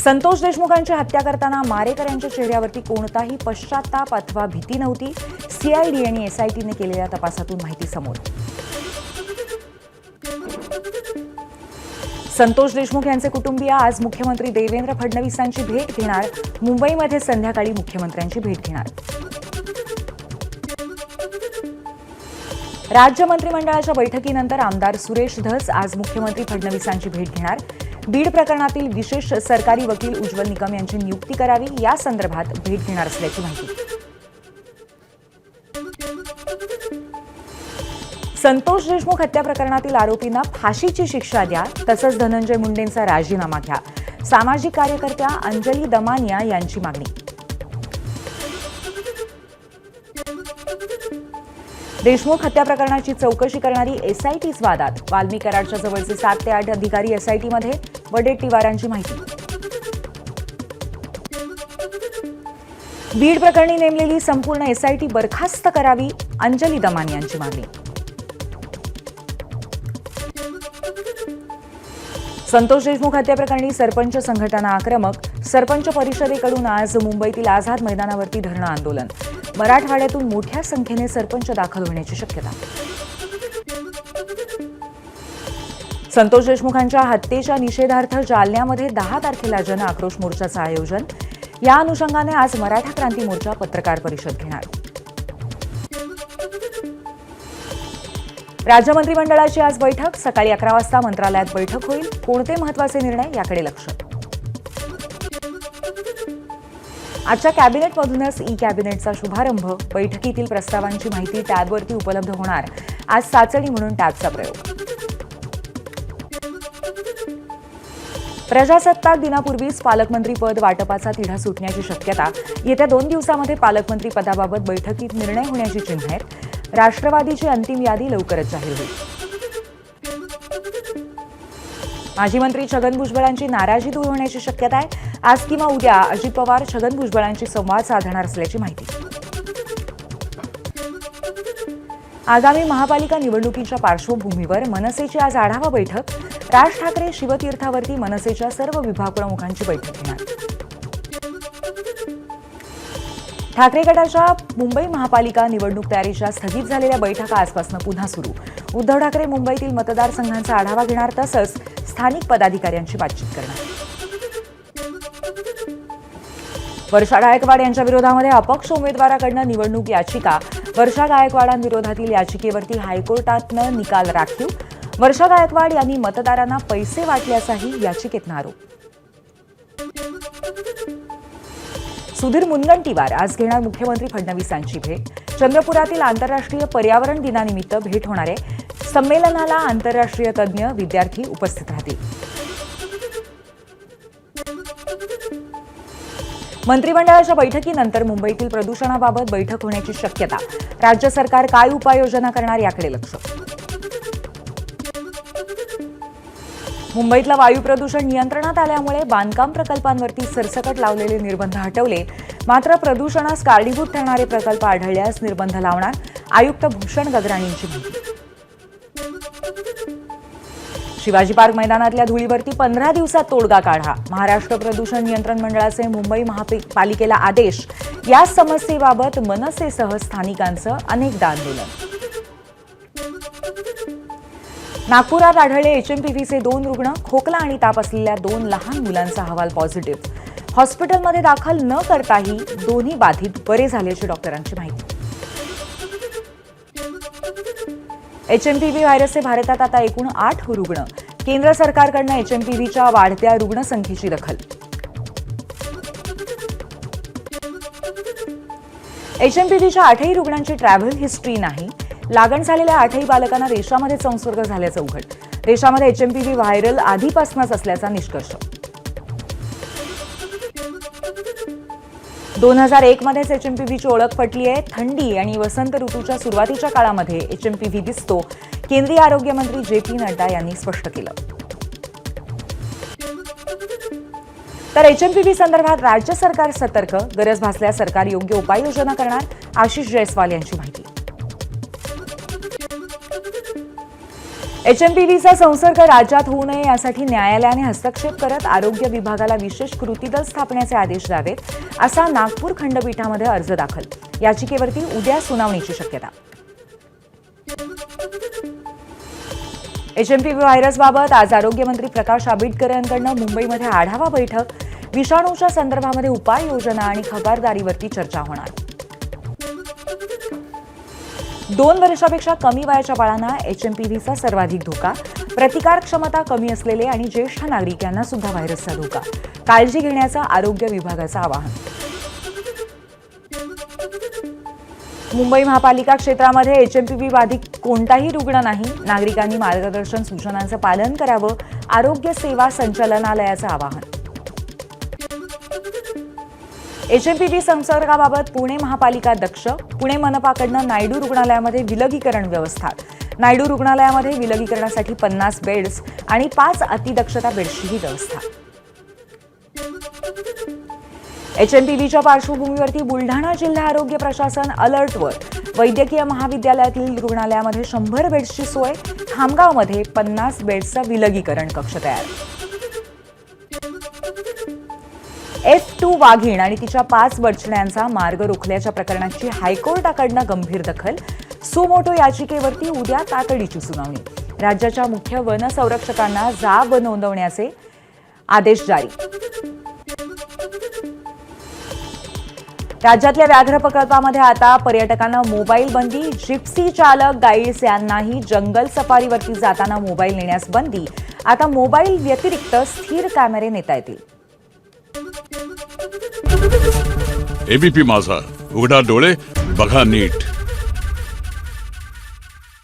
संतोष देशमुखांची हत्या करताना मारेकऱ्यांच्या चेहऱ्यावरती कोणताही पश्चात्ताप अथवा भीती नव्हती. सीआयडी आणि एसआयटीने केलेल्या तपासातून माहिती समोर. संतोष देशमुख यांचे कुटुंबीय आज मुख्यमंत्री देवेंद्र फडणवीसांची भेट घेणार. मुंबईमध्ये संध्याकाळी मुख्यमंत्र्यांची भेट घेणार. राज्य मंत्रिमंडळाच्या बैठकीनंतर आमदार सुरेश धस आज मुख्यमंत्री फडणवीसांची भेट घेणार. बीड प्रकरणातील विशेष सरकारी वकील उज्ज्वल निकम यांची नियुक्ती करावी या संदर्भात भेट घेणार असल्याची माहिती. संतोष देशमुख हत्या प्रकरणातील आरोपींना फाशीची शिक्षा द्या, तसंच धनंजय मुंडेंचा राजीनामा घ्या. सामाजिक कार्यकर्त्या अंजली दमानिया यांची मागणी. देशमुख हत्या प्रकरणाची चौकशी करणारी एसआयटीच वादात. वाल्मी कराडच्या जवळचे 7 ते 8 अधिकारी एसआयटीमध्ये. वडेट्टीवारांची माहिती. बीड प्रकरणी नेमलेली संपूर्ण एसआयटी बरखास्त करावी, अंजली दमानियांची मागणी. संतोष देशमुख हत्या प्रकरणी सरपंच संघटना आक्रमक. सरपंच परिषदेकडून आज मुंबईतील आझाद मैदानावरती धरणं आंदोलन. मराठवाड्यातून मोठ्या संख्येने सरपंच दाखल होण्याची शक्यता. संतोष देशमुखांच्या हत्येच्या निषेधार्थ जालन्यामध्ये 10 तारखेला जन आक्रोश मोर्चाचं आयोजन. या अनुषंगाने आज मराठा क्रांती मोर्चा पत्रकार परिषद घेणार. राज्य मंत्रिमंडळाची आज बैठक. सकाळी 11 वाजता मंत्रालयात बैठक होईल. कोणते महत्त्वाचे निर्णय याकडे लक्ष. आजच्या कॅबिनेटमधूनच ई कॅबिनेटचा शुभारंभ. बैठकीतील प्रस्तावांची माहिती टॅबवरती उपलब्ध होणार. आज चाचणी म्हणून टॅबचा प्रयोग. प्रजासत्ताक दिनापूर्वीच पालकमंत्री पद वाटपाचा तिढा सुटण्याची शक्यता. येत्या 2 दिवसांमध्ये पालकमंत्री पदाबाबत बैठकीत निर्णय होण्याची चिन्ह आहेत. राष्ट्रवादीची अंतिम यादी लवकरच जाहीर होईल. माजी मंत्री छगन भुजबळांची नाराजी दूर होण्याची शक्यता आहे. आज किंवा उद्या अजित पवार छगन भुजबळांशी संवाद साधणार असल्याची माहिती. आगामी महापालिका निवडणुकीच्या पार्श्वभूमीवर मनसेची आज आढावा बैठक. राज ठाकरे शिवतीर्थावरती मनसेच्या सर्व विभाग प्रमुखांची बैठक घेणार. ठाकरे गटाच्या मुंबई महापालिका निवडणूक तयारीच्या स्थगित झालेल्या बैठका आजपासून पुन्हा सुरू. उद्धव ठाकरे मुंबईतील मतदारसंघांचा आढावा घेणार, तसंच स्थानिक पदाधिकाऱ्यांची बातचीत करणार. वर्षा गायकवाड यांच्या विरोधामध्ये अपक्ष उमेदवाराकडून निवडणूक याचिका. वर्षा गायकवाडांविरोधातील याचिकेवरती हायकोर्टातनं निकाल राखीव. वर्षा गायकवाड यांनी मतदारांना पैसे वाटल्याचाही याचिकेतनं आरोप. सुधीर मुनगंटीवार आज घेणार मुख्यमंत्री फडणवीसांची भेट. चंद्रपुरातील आंतरराष्ट्रीय पर्यावरण दिनानिमित्त भेट होणार आहे. संमेलनाला आंतरराष्ट्रीय तज्ज्ञ, विद्यार्थी उपस्थित राहतील. मंत्रिमंडळाच्या बैठकीनंतर मुंबईतील प्रदूषणाबाबत बैठक होण्याची शक्यता. राज्य सरकार काय उपाययोजना करणार याकडे लक्ष. मुंबईतलं वायू प्रदूषण नियंत्रणात आल्यामुळे बांधकाम प्रकल्पांवरती सरसकट लावलेले निर्बंध हटवले. मात्र प्रदूषणास कारणीभूत ठरणारे प्रकल्प आढळल्यास निर्बंध लावणार. आयुक्त भूषण गगराणींची माहिती. शिवाजी पार्क मैदानातल्या धुळीवरती 15 दिवसात तोडगा काढा. महाराष्ट्र प्रदूषण नियंत्रण मंडळाचे मुंबई महापालिकेला आदेश. या समस्येबाबत मनसेसह स्थानिकांचं अनेकदा आंदोलन. नागपुरात आढळले एचएमपीव्हीचे 2 रुग्ण. खोकला आणि ताप असलेल्या 2 लहान मुलांचा अहवाल पॉझिटिव्ह. हॉस्पिटलमध्ये दाखल न करताही दोन्ही बाधित बरे झाल्याची डॉक्टरांची माहिती. एचएमपीव्ही व्हायरसचे भारतात आता एकूण 8 रुग्ण. केंद्र सरकारकडून एचएमपीव्हीच्या वाढत्या रुग्णसंख्येची दखल. एचएमपीव्हीच्या 8ही रुग्णांची ट्रॅव्हल हिस्ट्री नाही. लागण झालेल्या 8ही बालकांना देशामध्ये संसर्ग झाल्याचं उघड. देशामध्ये एचएमपीव्ही व्हायरल आधीपासूनच असल्याचा निष्कर्ष. 2001 मध्येच एचएमपीव्हीची ओळख पटली आहे. थंडी आणि वसंत ऋतूच्या सुरुवातीच्या काळामध्ये एचएमपीव्ही दिसतो. केंद्रीय आरोग्य मंत्री जे.पी. नड्डा यांनी स्पष्ट केलं. तर एचएमपीव्ही संदर्भात राज्य सरकार सतर्क. गरज भासल्यास सरकार योग्य उपाययोजना करणार. आशिष जयस्वाल यांची माहिती. एचएमपीव्हीचा संसर्ग राज्यात होऊ नये यासाठी न्यायालयाने हस्तक्षेप करत आरोग्य विभागाला विशेष कृती दल स्थापण्याचे आदेश द्यावेत असा नागपूर खंडपीठामध्ये अर्ज दाखल. याचिकेवरती उद्या सुनावणीची शक्यता. एचएमपीव्ही व्हायरसबाबत आज आरोग्यमंत्री प्रकाश आंबेडकर यांकडून मुंबईमध्ये आढावा बैठक. विषाणूच्या संदर्भामध्ये उपाययोजना आणि खबरदारीवरती चर्चा होणार. 2 वर्षापेक्षा कमी वयाच्या बाळांना एचएमपीव्हीचा सर्वाधिक धोका. प्रतिकार क्षमता कमी असलेले आणि ज्येष्ठ नागरिक यांना सुद्धा व्हायरसचा धोका. काळजी घेण्याचं आरोग्य विभागाचं आवाहन. मुंबई महापालिका क्षेत्रामध्ये एचएमपीव्ही बाधित कोणताही रुग्ण नाही. नागरिकांनी मार्गदर्शन सूचनांचं पालन करावं. आरोग्य सेवा संचालनालयाचं आवाहन. एचएमपीव्ही संसर्गाबाबत पुणे महापालिका दक्ष. पुणे मनपाकडून नायडू रुग्णालयामध्ये विलगीकरण व्यवस्था. नायडू रुग्णालयामध्ये विलगीकरणासाठी 50 बेड्स आणि 5 अतिदक्षता बेड्सचीही व्यवस्था. एचएमपीव्हीच्या पार्श्वभूमीवरती बुलढाणा जिल्हा आरोग्य प्रशासन अलर्टवर. वैद्यकीय महाविद्यालयातील रुग्णालयामध्ये 100 बेड्सची सोय. खामगावमध्ये 50 बेड्सचा विलगीकरण कक्ष तयार. F2 वाघीण आणि तिच्या 5 बछड्यांचा मार्ग रोखल्याच्या प्रकरणाची हायकोर्टाकडून गंभीर दखल. सुमोटो याचिकेवरती उद्या तातडीची सुनावणी. राज्याच्या मुख्य वन संरक्षकांना जाब नोंदवण्याचे आदेश जारी. राज्यातल्या व्याघ्र प्रकल्पामध्ये आता पर्यटकांना मोबाईल बंदी. जिप्सी चालक गाईड्स यांनाही जंगल सफारीवरती जाताना मोबाईल नेण्यास बंदी. आता मोबाईल व्यतिरिक्त स्थिर कॅमेरे नेता येतील. एबीपी माझा, उघडा डोळे बघा नीट.